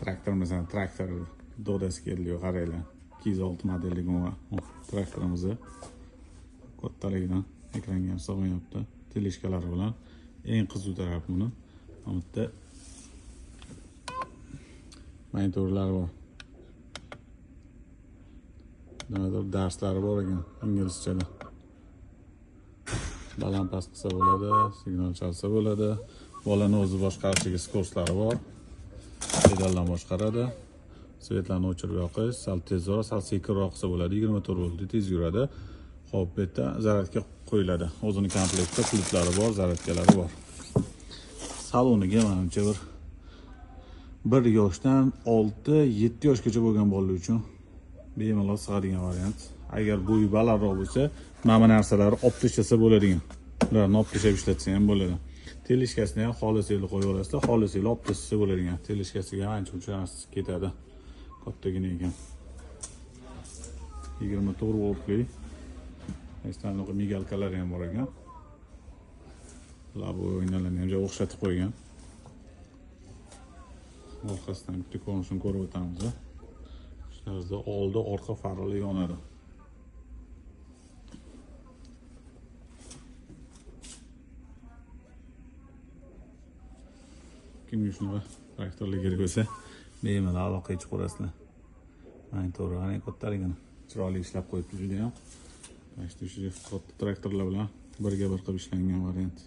traktorimizdan traktor dodasi keldi, qaranglar. 206 modellik traktorimizni kattaligidan ekranga ham sig'mayapti. Teleshkalari bilan eng qiziq tarafi buni. Bu yerda monitorlari bor. Nimadir darslari bor ekan inglizchada. Baland past qilsa bo'ladi, signal chalsa bo'ladi. Bolani o'zi boshqarishiga skorslari bor. Pedaldan boshqaradi. Svetlarni o'chirib yoqish, sal tezroq, sal sekinroq qilsa bo'ladi. 24 volt tez yuradi. Xo'p, bu yerda zaryadga qo'yiladi. O'zini komplektda pultlari bor, zaryadkalari bor. Saloniga menimcha bir yoshdan 6-7 yoshgacha bo'lgan bolalar uchun bemalol sig'adigan variant. Agar bo'yi balandroq bo'lsa, mana bu narsalarni olib tashlasa bo'ladigan. Ularni olib tashlab ishlatsa ham bo'ladi. Teleshkasini ham xolis yo'lga qo'yib olasizlar, xolis yo'lga olib tashlasa bo'ladigan. Teleshkasiga ancha-muncha narsa ketadi. Kattagina ekan. 24 voltli. Estanliq migalkalar ham bor ekan. Labo o'yinlarni ham o'xshatib qo'ygan. Orqasidan bitta ko'rinishini ko'rib o'tamiz. Ishlarida oldi, orqa farlar yonadi. Kimga shunaqa traktorlar kerak bo'lsa, bemalol aloqaga chiqib ko'rasizlar. Mana to'g'ri, kattaligini chiroyli ishlab qo'yibdi juda ham. Mana shu katta traktorlar bilan birga bir qilib ishlangan variant.